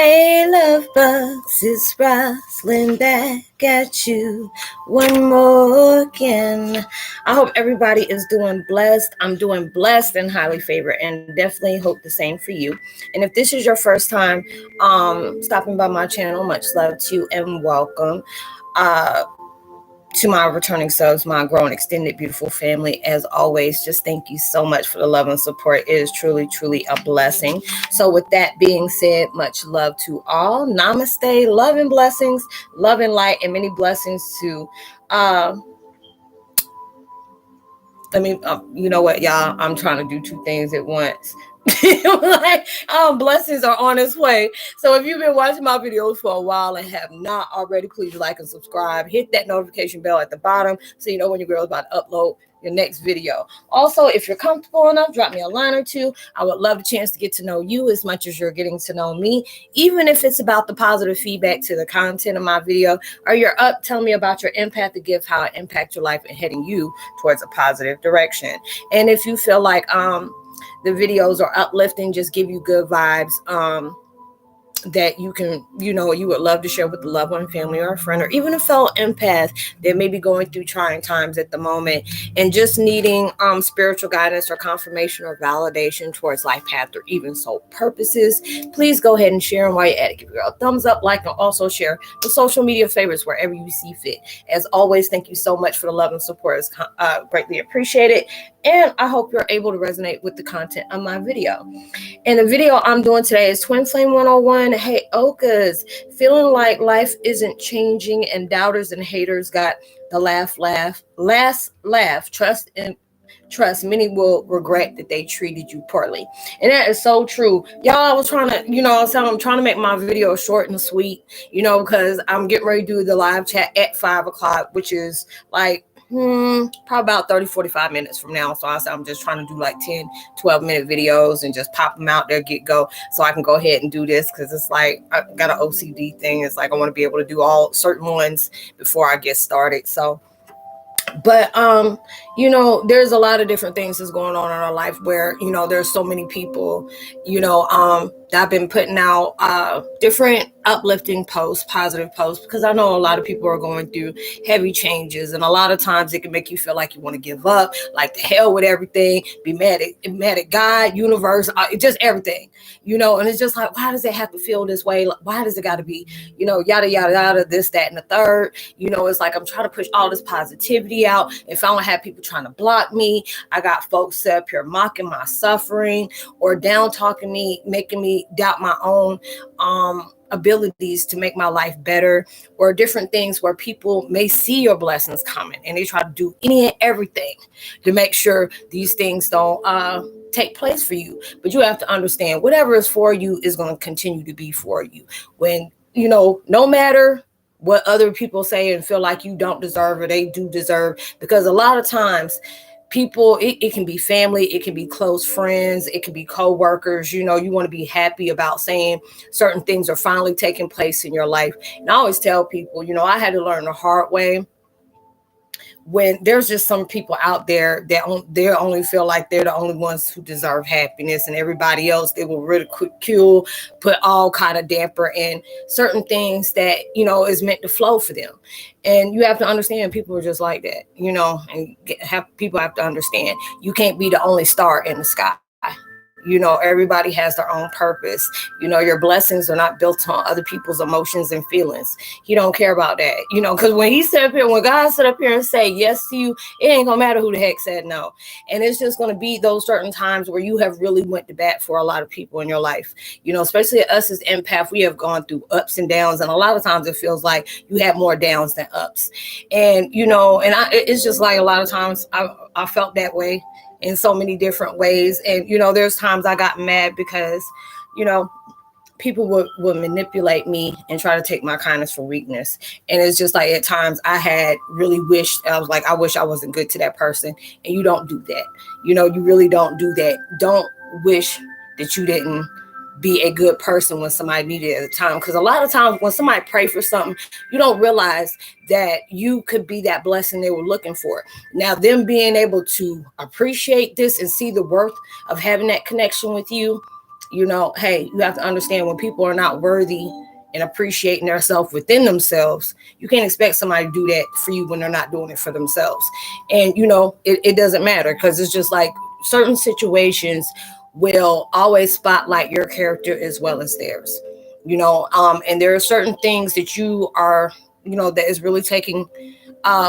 Hey, love bugs, it's Roslynn back at you one more again. I hope everybody is doing blessed. I'm doing blessed and highly favored, and definitely hope the same for you. And if this is your first time stopping by my channel, much love to you and welcome. Uh, to my returning subs, my growing, extended, beautiful family, as always, just thank you so much for the love and support. It is truly, truly a blessing. So with that being said, much love to all. Namaste, love and blessings, love and light, and many blessings to you know what, y'all, I'm trying to do two things at once. Blessings are on its way. So if you've been watching my videos for a while and have not already, please like and subscribe. Hit that notification bell at the bottom so you know when your girl's about to upload your next video. Also, if you're comfortable enough, drop me a line or two. I would love a chance to get to know you as much as you're getting to know me, even if it's about the positive feedback to the content of my video, or you're up telling me about your empathic gift, how it impacts your life and heading you towards a positive direction. And if you feel like the videos are uplifting, just give you good vibes, that you can, you would love to share with a loved one, family, or a friend, or even a fellow empath that may be going through trying times at the moment and just needing spiritual guidance or confirmation or validation towards life path or even soul purposes. Please go ahead and share them while you're at it. Give a girl a thumbs up, like, and also share the social media favorites wherever you see fit. As always, thank you so much for the love and support. It's greatly appreciated. And I hope you're able to resonate with the content of my video. And the video I'm doing today is Twin Flame 101. Heyokas, feeling like life isn't changing and doubters and haters got the last laugh. Trust, many will regret that they treated you poorly. And that is so true. Y'all, I was trying to, I'm trying to make my video short and sweet, because I'm getting ready to do the live chat at 5 o'clock, which is like, probably about 30-45 minutes from now. So I'm just trying to do like 10-12 minute videos and just pop them out there, get go, so I can go ahead and do this, because it's like I got an OCD thing. It's like I want to be able to do all certain ones before I get started. So but there's a lot of different things that's going on in our life where there's so many people that I've been putting out different uplifting posts, positive posts, because I know a lot of people are going through heavy changes, and a lot of times it can make you feel like you want to give up, like the hell with everything, be mad at God, universe, just everything, and it's just like, why does it have to feel this way? Why does it got to be yada yada yada, this, that, and the third? It's like I'm trying to push all this positivity out. If I don't have people trying to block me, I got folks set up here mocking my suffering or down talking me, making me doubt my own abilities to make my life better, or different things where people may see your blessings coming and they try to do any and everything to make sure these things don't take place for you. But you have to understand, whatever is for you is going to continue to be for you. When no matter what other people say and feel like you don't deserve or they do deserve, because a lot of times people, it can be family, it can be close friends, it can be co-workers, you want to be happy about saying certain things are finally taking place in your life. And I always tell people, I had to learn the hard way, when there's just some people out there that they only feel like they're the only ones who deserve happiness, and everybody else they will ridicule, put all kind of damper in certain things that is meant to flow for them. And you have to understand, people are just like that, and people have to understand, you can't be the only star in the sky. Everybody has their own purpose. Your blessings are not built on other people's emotions and feelings. He don't care about that, because when God sit up here and say yes to you, it ain't gonna matter who the heck said no. And it's just gonna be those certain times where you have really went to bat for a lot of people in your life, especially us as empath. We have gone through ups and downs, and a lot of times it feels like you have more downs than ups. And it's just like a lot of times I felt that way in so many different ways. And there's times I got mad because people would manipulate me and try to take my kindness for weakness. And it's just like, at times I had really wished, I was like, I wish I wasn't good to that person. And you don't do that. You really don't do that. Don't wish that you didn't be a good person when somebody needed it at the time. Because a lot of times when somebody pray for something, you don't realize that you could be that blessing they were looking for. Now, them being able to appreciate this and see the worth of having that connection with you, Hey, you have to understand when people are not worthy and appreciating themselves within themselves, you can't expect somebody to do that for you when they're not doing it for themselves. And, it doesn't matter, because it's just like certain situations will always spotlight your character as well as theirs, and there are certain things that you are, that is really taking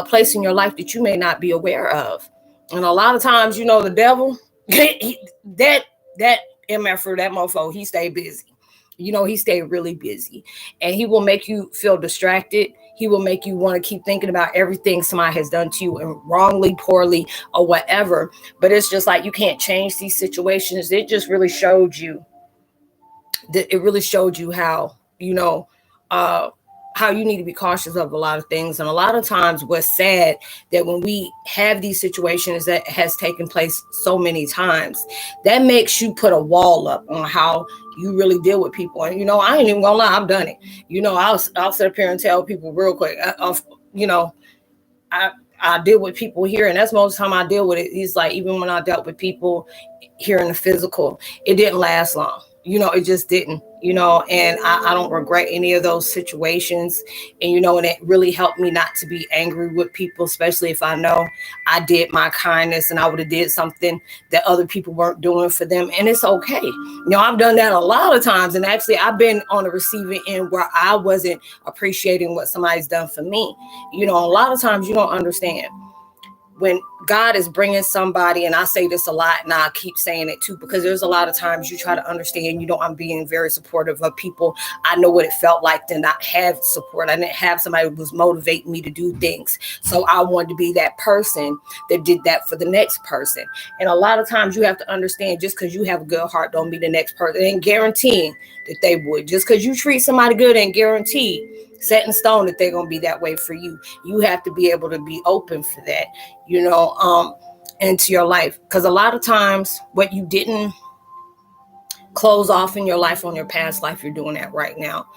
place in your life that you may not be aware of. And a lot of times, the devil, that MF, that mofo, he stay busy. He stay really busy, and he will make you feel distracted. He will make you want to keep thinking about everything somebody has done to you, and wrongly, poorly, or whatever. But it's just like, you can't change these situations. It just really showed you how, how you need to be cautious of a lot of things. And a lot of times what's sad, that when we have these situations that has taken place so many times, that makes you put a wall up on how you really deal with people. And, I ain't even gonna lie, I've done it. I'll sit up here and tell people real quick, I deal with people here, and that's most of the time I deal with it. It's like, even when I dealt with people here in the physical, it didn't last long. It just didn't, and I don't regret any of those situations. And, and it really helped me not to be angry with people, especially if I know I did my kindness and I would have did something that other people weren't doing for them. And it's okay. I've done that a lot of times. And actually, I've been on the receiving end where I wasn't appreciating what somebody's done for me. A lot of times you don't understand. When God is bringing somebody, and I say this a lot, and I keep saying it too, because there's a lot of times you try to understand, I'm being very supportive of people. I know what it felt like to not have support. I didn't have somebody who was motivating me to do things. So I wanted to be that person that did that for the next person. And a lot of times you have to understand, just because you have a good heart don't mean the next person ain't guaranteeing that they would. Just because you treat somebody good ain't guaranteed, set in stone, that they're going to be that way for you. You have to be able to be open for that, into your life. Because a lot of times what you didn't close off in your life, on your past life, you're doing that right now,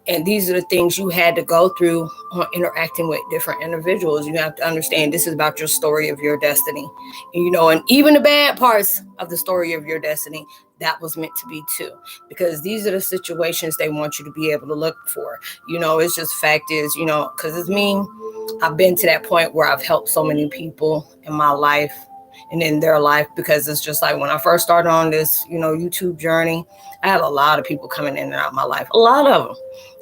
and these are the things you had to go through on interacting with different individuals. You have to understand, this is about your story of your destiny, and even the bad parts of the story of your destiny, that was meant to be too, because these are the situations they want you to be able to look for. It's just fact is, because it's me, I've been to that point where I've helped so many people in my life and in their life, because it's just like, when I first started on this, YouTube journey, I had a lot of people coming in and out of my life, a lot of them,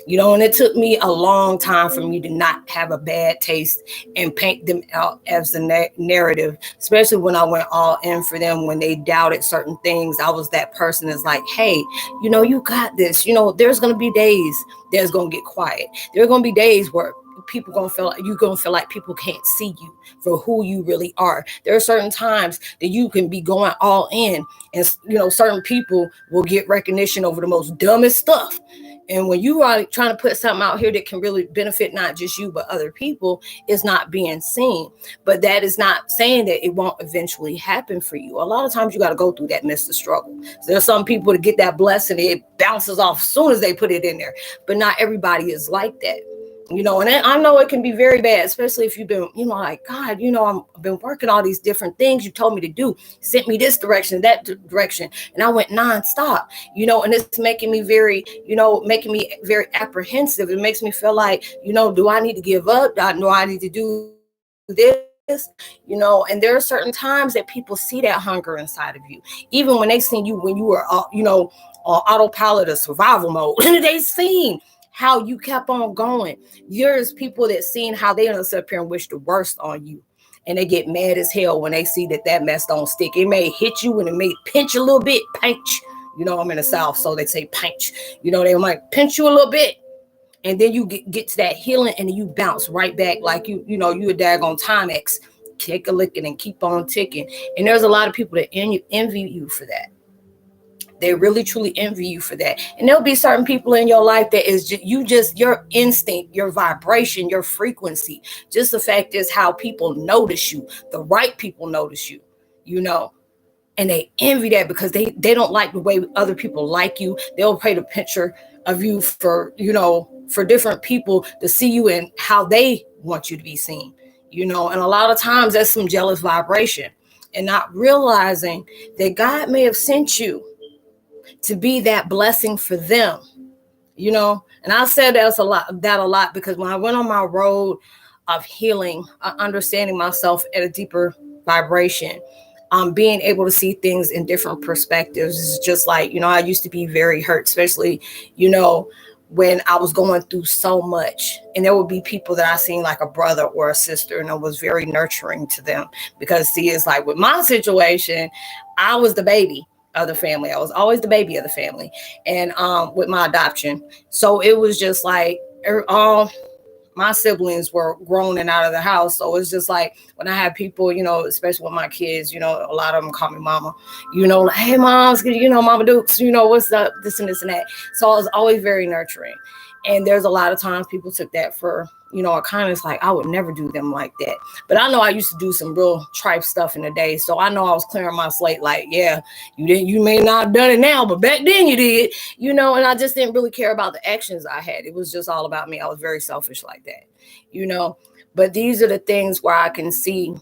and it took me a long time for me to not have a bad taste and paint them out as the narrative, especially when I went all in for them. When they doubted certain things, I was that person that's like, hey, you got this. There's going to be days that's going to get quiet. There are going to be days where people gonna feel like you're gonna feel like people can't see you for who you really are. There are certain times that you can be going all in, and certain people will get recognition over the most dumbest stuff. And when you are trying to put something out here that can really benefit not just you but other people, it's not being seen. But that is not saying that it won't eventually happen for you. A lot of times you got to go through that midst of struggle. So there's some people that get that blessing, it bounces off as soon as they put it in there. But not everybody is like that. And I know it can be very bad, especially if you've been, like, God, I've been working all these different things you told me to do, sent me this direction, that direction, and I went nonstop, and it's making me very apprehensive. It makes me feel like, do I need to give up? Do I need to do this? And there are certain times that people see that hunger inside of you, even when they seen you when you were, on autopilot or survival mode, and they seen how you kept on going. There's people that seen how they don't sit up here and wish the worst on you, and they get mad as hell when they see that mess don't stick. It may hit you and it may pinch a little bit, pinch. I'm in the South, so they say pinch. They might pinch you a little bit, and then you get to that healing, and then you bounce right back like you a daggone Timex. Take a licking and keep on ticking. And there's a lot of people that envy you for that. They really truly envy you for that. And there'll be certain people in your life that is just your instinct, your vibration, your frequency. Just the fact is how people notice you. The right people notice you, and they envy that because they don't like the way other people like you. They'll paint a picture of you for different people to see you and how they want you to be seen, and a lot of times that's some jealous vibration, and not realizing that God may have sent you to be that blessing for them, you know. And I said that a lot because when I went on my road of healing, understanding myself at a deeper vibration, being able to see things in different perspectives is just like, you know, I used to be very hurt, especially, you know, when I was going through so much, and there would be people that I seen like a brother or a sister, and I was very nurturing to them because, see, it's like with my situation, I was the baby of the family. I was always the baby of the family, and with my adoption, so it was just like all my siblings were grown and out of the house. So it's just like when I have people, you know, especially with my kids, you know, a lot of them call me mama, you know, like, hey, moms, you know, Mama Dukes, you know, what's up, this and this and that. So I was always very nurturing. And there's a lot of times people took that for, you know, a kindness, like I would never do them like that. But I know I used to do some real tripe stuff in the day. So I know I was clearing my slate like, yeah, you may not have done it now, but back then you did, you know, and I just didn't really care about the actions I had. It was just all about me. I was very selfish like that, you know. But these are the things where I can see,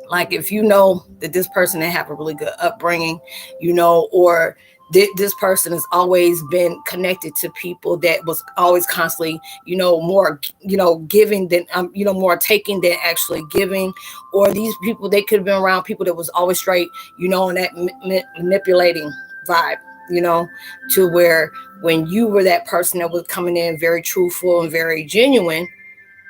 like, if you know that this person didn't have a really good upbringing, you know, or this person has always been connected to people that was always constantly, you know, more, you know, giving than, you know, more taking than actually giving. Or these people, they could have been around people that was always straight, you know, in that manipulating vibe, you know, to where when you were that person that was coming in very truthful and very genuine,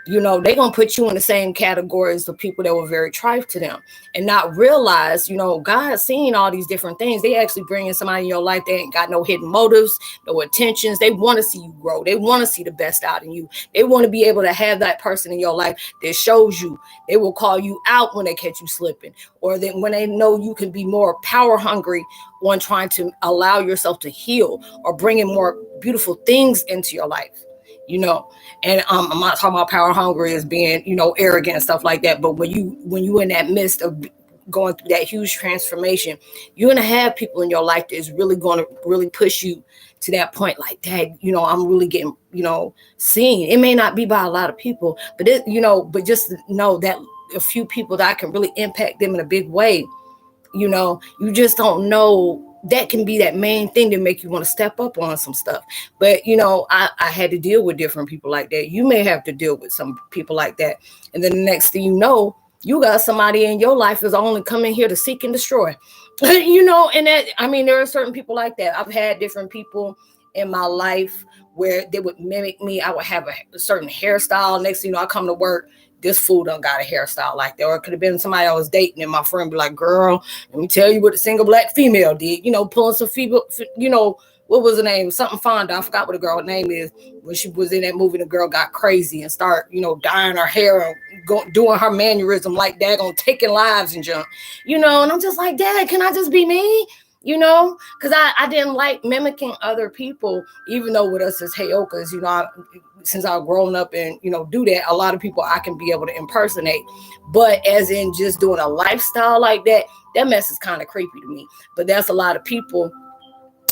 you know, they're going to put you in the same category as the people that were very trite to them and not realize, you know, God's seeing all these different things. They actually bring in somebody in your life that ain't got no hidden motives, no intentions. They want to see you grow. They want to see the best out in you. They want to be able to have that person in your life that shows you. They will call you out when they catch you slipping, or that when they know you can be more power hungry on trying to allow yourself to heal or bring in more beautiful things into your life. You know, and I'm not talking about power hungry as being, you know, arrogant and stuff like that. But when you in that midst of going through that huge transformation, you're going to have people in your life that is really going to really push you to that point. Like, Dad, you know, I'm really getting, you know, seen. It may not be by a lot of people, but it, you know, but just know that a few people that I can really impact them in a big way. You know, you just don't know. That can be that main thing to make you want to step up on some stuff. But, you know, I had to deal with different people like that. You may have to deal with some people like that. And then the next thing you know, you got somebody in your life is only coming here to seek and destroy. You know, and that, I mean, there are certain people like that. I've had different people in my life where they would mimic me. I would have a certain hairstyle. Next thing you know, I come to work, this fool done got a hairstyle like that. Or it could have been somebody I was dating and my friend be like, girl, let me tell you what the single black female did. You know, pulling some female, you know, what was her name? Something Fonda. I forgot what the girl's name is. When she was in that movie, the girl got crazy and start, you know, dyeing her hair and doing her mannerism like daggone taking lives and junk. You know, and I'm just like, Dad, can I just be me? You know, because I didn't like mimicking other people, even though with us as Heyokas, you know, since I've grown up and, you know, do that, a lot of people I can be able to impersonate. But as in just doing a lifestyle like that, that mess is kind of creepy to me. But that's a lot of people,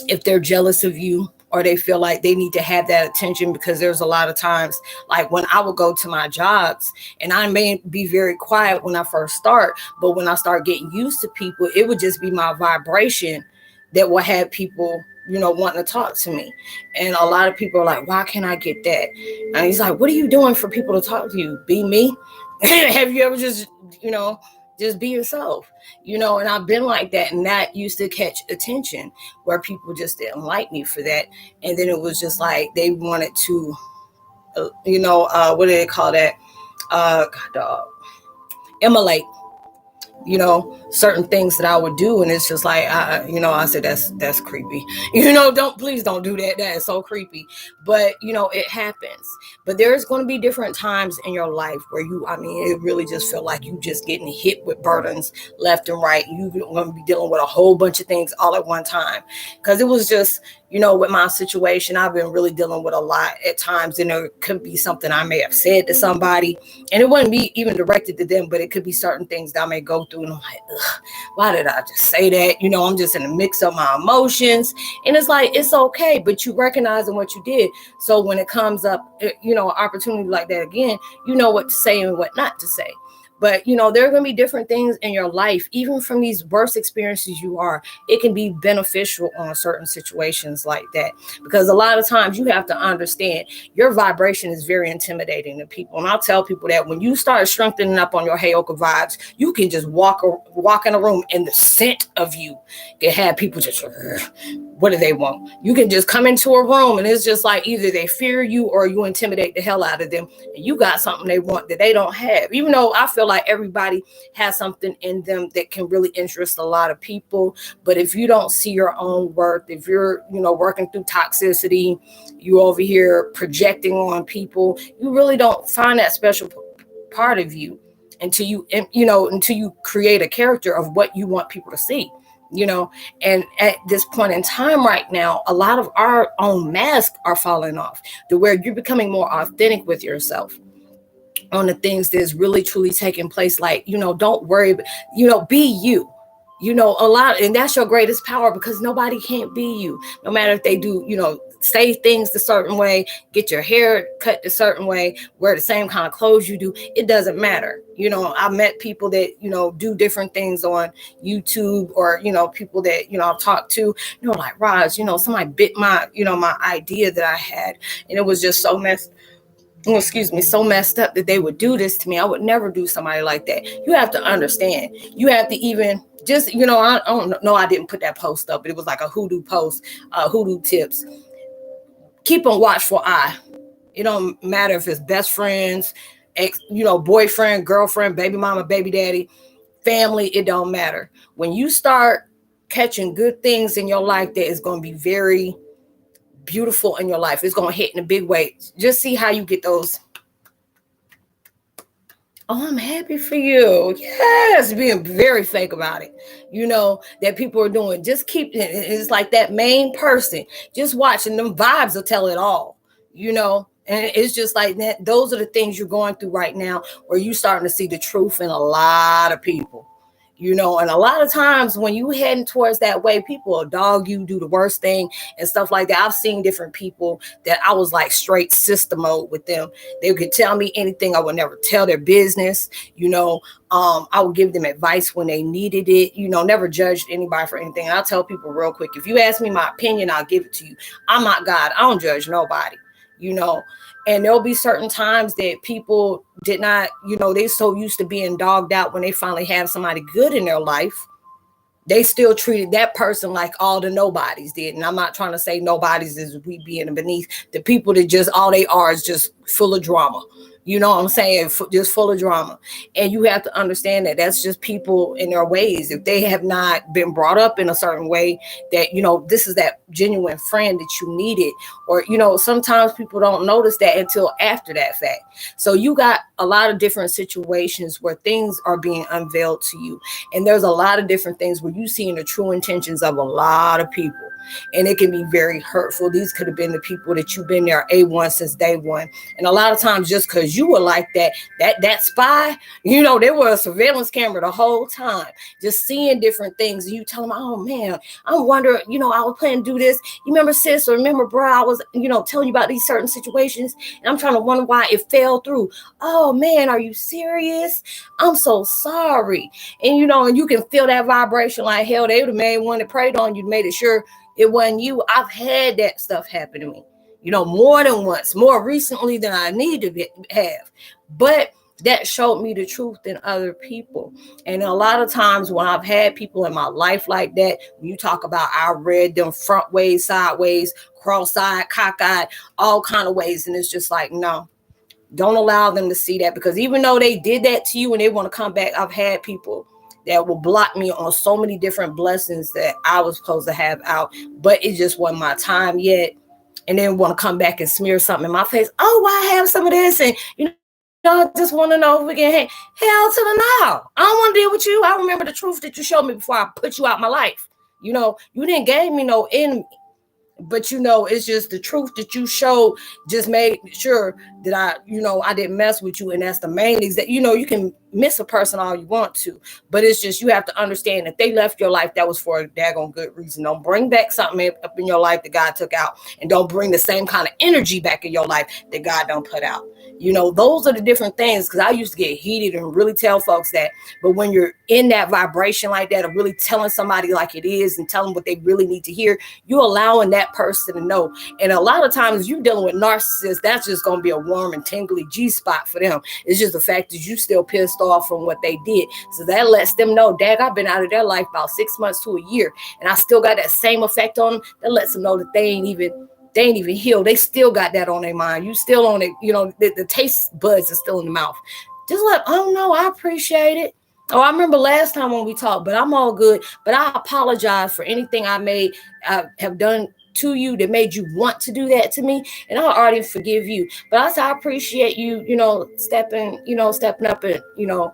if they're jealous of you or they feel like they need to have that attention, because there's a lot of times, like when I would go to my jobs and I may be very quiet when I first start, but when I start getting used to people, it would just be my vibration that will have people, you know, wanting to talk to me. And a lot of people are like, why can't I get that? And he's like, what are you doing for people to talk to you? Be me? Have you ever just, you know, just be yourself, you know? And I've been like that, and that used to catch attention where people just didn't like me for that. And then it was just like they wanted to, you know, what do they call that? Emulate, you know, certain things that I would do. And it's just like, you know, I said, that's creepy. You know, please don't do that. That is so creepy. But, you know, it happens. But there's going to be different times in your life where it really just feel like you just getting hit with burdens left and right. You're going to be dealing with a whole bunch of things all at one time. Because it was just, you know, with my situation, I've been really dealing with a lot at times. And there could be something I may have said to somebody, and it wouldn't be even directed to them, but it could be certain things that I may go through. And I'm like, ugh, why did I just say that? You know, I'm just in a mix of my emotions. And it's like, it's okay, but you recognizing what you did. So when it comes up, you know, an opportunity like that again, you know what to say and what not to say. But there are going to be different things in your life, even from these worst experiences it can be beneficial on certain situations like that. Because a lot of times you have to understand your vibration is very intimidating to people. And I'll tell people that when you start strengthening up on your Heyoka vibes, you can just walk in a room and the scent of you can have people just, what do they want? You can just come into a room and it's just like either they fear you or you intimidate the hell out of them, and you got something they want that they don't have. Even though I feel like everybody has something in them that can really interest a lot of people, but if you don't see your own worth, if you're working through toxicity, you over here projecting on people, you really don't find that special part of you until you create a character of what you want people to see. And at this point in time right now, a lot of our own masks are falling off to where you're becoming more authentic with yourself on the things that's really truly taking place. Like, don't worry, be you. A lot, and that's your greatest power, because nobody can't be you, no matter if they do, say things a certain way, get your hair cut a certain way, wear the same kind of clothes you do. It doesn't matter. I met people that, do different things on YouTube, or, people that, I've talked to, like, Roz, somebody bit my, my idea that I had, and it was just so messed up that they would do this to me. I would never do somebody like that. You have to understand. You have to even just, I don't know. I didn't put that post up, but it was like a hoodoo post, hoodoo tips. Keep a watchful eye. It don't matter if it's best friends, ex, boyfriend, girlfriend, baby mama, baby daddy, family. It don't matter. When you start catching good things in your life that is going to be very beautiful in your life, it's going to hit in a big way. Just see how you get those. Oh, I'm happy for you. Yes, being very fake about it. That people are doing. Just keep it. It's like that main person. Just watching them vibes will tell it all. And it's just like that. Those are the things you're going through right now, where you starting to see the truth in a lot of people. And a lot of times when you heading towards that way, people will dog you, do the worst thing and stuff like that. I've seen different people that I was like straight sister mode with them. They could tell me anything. I would never tell their business. I would give them advice when they needed it. Never judged anybody for anything. And I'll tell people real quick, if you ask me my opinion, I'll give it to you. I'm not God. I don't judge nobody. And there'll be certain times that people did not, they so used to being dogged out when they finally have somebody good in their life. They still treated that person like all the nobodies did. And I'm not trying to say nobodies is we being beneath the people that just all they are is just full of drama. You know what I'm saying? Just full of drama. And you have to understand that that's just people in their ways. If they have not been brought up in a certain way that, this is that genuine friend that you needed. Or, sometimes people don't notice that until after that fact. So you got a lot of different situations where things are being unveiled to you. And there's a lot of different things where you see the true intentions of a lot of people. And it can be very hurtful. These could have been the people that you've been there A1 since day one. And a lot of times just because you were like that spy, they were a surveillance camera the whole time, just seeing different things. And you tell them, oh man, I'm wondering, I was planning to do this. You remember sis, or remember bro, I was, telling you about these certain situations. And I'm trying to wonder why it fell through. Oh man, are you serious? I'm so sorry. And, and you can feel that vibration like hell. They would have made one that prayed on you, made it sure it wasn't you. I've had that stuff happen to me, more than once, more recently than I need to have. But that showed me the truth in other people. And a lot of times when I've had people in my life like that, when you talk about, I read them front ways, sideways, cross-eyed, cockeyed, all kind of ways. And it's just like, no, don't allow them to see that, because even though they did that to you and they want to come back, I've had people that will block me on so many different blessings that I was supposed to have out, but it just wasn't my time yet. And then want to come back and smear something in my face. Oh, well, I have some of this. And, I just want to know if we can hell to the no. I don't want to deal with you. I remember the truth that you showed me before I put you out my life. You didn't give me no enemy. But it's just the truth that you showed just made sure that I didn't mess with you. And that's the main thing, that you can miss a person all you want to, but it's just you have to understand that they left your life, that was for a daggone good reason. Don't bring back something up in your life that God took out, and don't bring the same kind of energy back in your life that God don't put out. Those are the different things, because I used to get heated and really tell folks that. But when you're in that vibration like that of really telling somebody like it is and telling what they really need to hear, you're allowing that person to know. And a lot of times you dealing with narcissists, that's just going to be a warm and tingly G-spot for them. It's just the fact that you still pissed off from what they did. So that lets them know, Dag, I've been out of their life about 6 months to a year, and I still got that same effect on them. That lets them know that they ain't even healed. They still got that on their mind. You still on it. The taste buds are still in the mouth. Just like, oh no, I appreciate it. Oh, I remember last time when we talked, but I'm all good. But I apologize for anything I have done to you that made you want to do that to me. And I already forgive you. But I said, I appreciate you, stepping up and,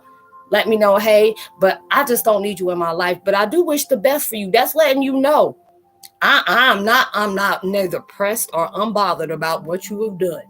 let me know, hey, but I just don't need you in my life. But I do wish the best for you. That's letting you know. I'm not neither pressed or unbothered about what you have done.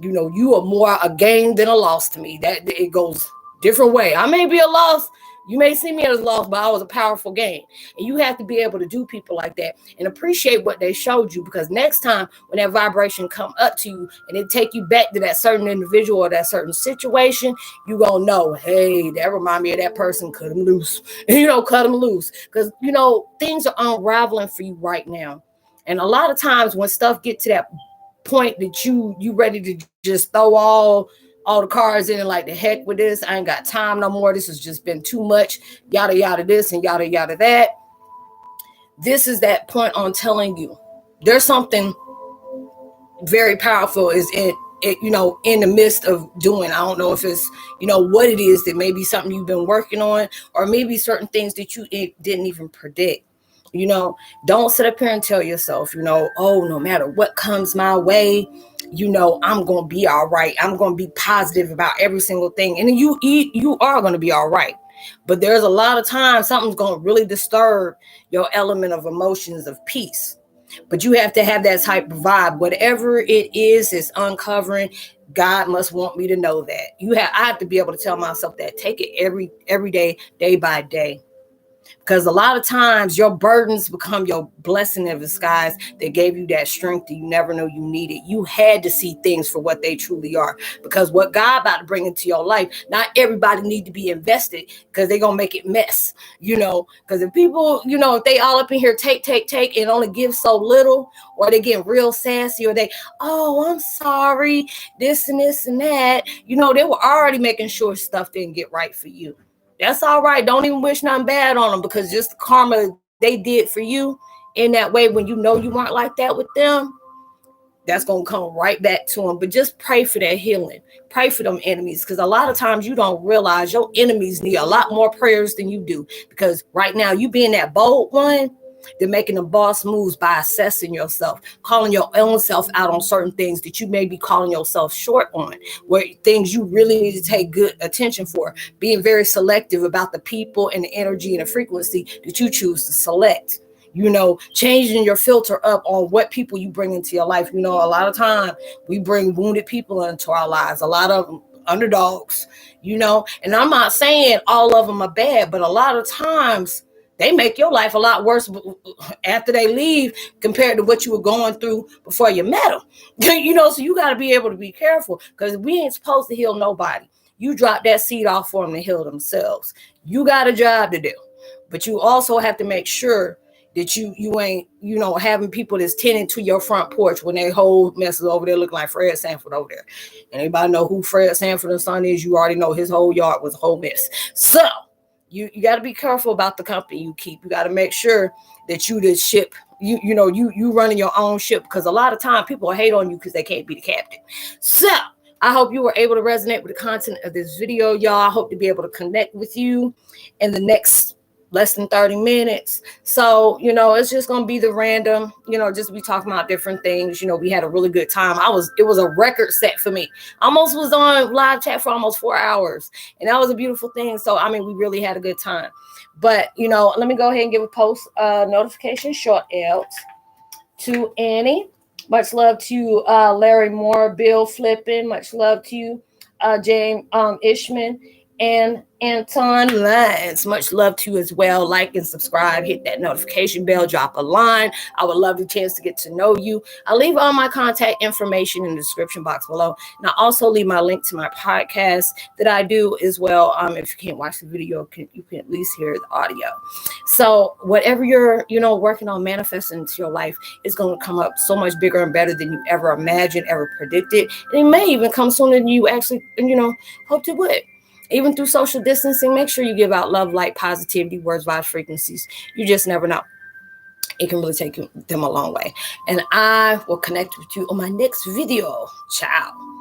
You are more a gain than a loss to me. That it goes different way. I may be a loss. You may see me as a loss, but I was a powerful gain. And you have to be able to do people like that and appreciate what they showed you, because next time when that vibration come up to you and it take you back to that certain individual or that certain situation, you gonna know, hey, that remind me of that person. Cut them loose. Cut them loose, because things are unraveling for you right now. And a lot of times when stuff get to that point that you ready to just throw all the cards in and like, the heck with this, I ain't got time no more, this has just been too much, yada yada this and yada yada that. This is that point on telling you there's something very powerful is in the midst of doing. I don't know if it's what it is, that maybe something you've been working on, or maybe certain things that you didn't even predict. Don't sit up here and tell yourself, oh, no matter what comes my way, I'm going to be all right. I'm going to be positive about every single thing. And then you are going to be all right. But there's a lot of times something's going to really disturb your element of emotions of peace. But you have to have that type of vibe. Whatever it is, it's uncovering. God must want me to know that. I have to be able to tell myself that. Take it every day, day by day. Because a lot of times your burdens become your blessing in disguise that gave you that strength that you never know you needed. You had to see things for what they truly are. Because what God about to bring into your life, not everybody need to be invested, because they're going to make it mess. Because if people, if they all up in here take and only give so little, or they get real sassy, or oh, I'm sorry, this and this and that, they were already making sure stuff didn't get right for you. That's all right. Don't even wish nothing bad on them, because just the karma they did for you in that way, when you weren't like that with them, that's going to come right back to them. But just pray for that healing. Pray for them enemies, because a lot of times you don't realize your enemies need a lot more prayers than you do. Because right now you being that bold one, they're making the boss moves by assessing yourself, calling your own self out on certain things that you may be calling yourself short on, where things you really need to take good attention for, being very selective about the people and the energy and the frequency that you choose to select. Changing your filter up on what people you bring into your life. A lot of time we bring wounded people into our lives, a lot of them underdogs, and I'm not saying all of them are bad, but a lot of times they make your life a lot worse after they leave compared to what you were going through before you met them. So you got to be able to be careful, because we ain't supposed to heal nobody. You drop that seed off for them to heal themselves. You got a job to do, but you also have to make sure that you ain't, having people that's tending to your front porch when they whole mess is over there looking like Fred Sanford over there. And anybody know who Fred Sanford and son is, you already know his whole yard was a whole mess. So you got to be careful about the company you keep. You got to make sure that you the ship, you running your own ship, because a lot of time people hate on you because they can't be the captain. So I hope you were able to resonate with the content of this video, y'all. I hope to be able to connect with you in the next less than 30 minutes. So, it's just going to be the random, just be talking about different things. We had a really good time. It was a record set for me. Almost was on live chat for almost 4 hours. And that was a beautiful thing. So, we really had a good time. But, let me go ahead and give a post notification shout out to Annie. Much love to Larry Moore, Bill Flippin. Much love to you, James Ishman. and Anton Lines. Much love to you as well. Like and subscribe, hit that notification bell, drop a line. I would love the chance to get to know you. I'll leave all my contact information in the description box below. And I'll also leave my link to my podcast that I do as well. If you can't watch the video, you can at least hear the audio. So whatever you're, working on manifesting into your life is going to come up so much bigger and better than you ever imagined, ever predicted. And it may even come sooner than you actually, hoped it would. Even through social distancing, make sure you give out love, light, positivity, words, vibes, frequencies. You just never know. It can really take them a long way. And I will connect with you on my next video. Ciao.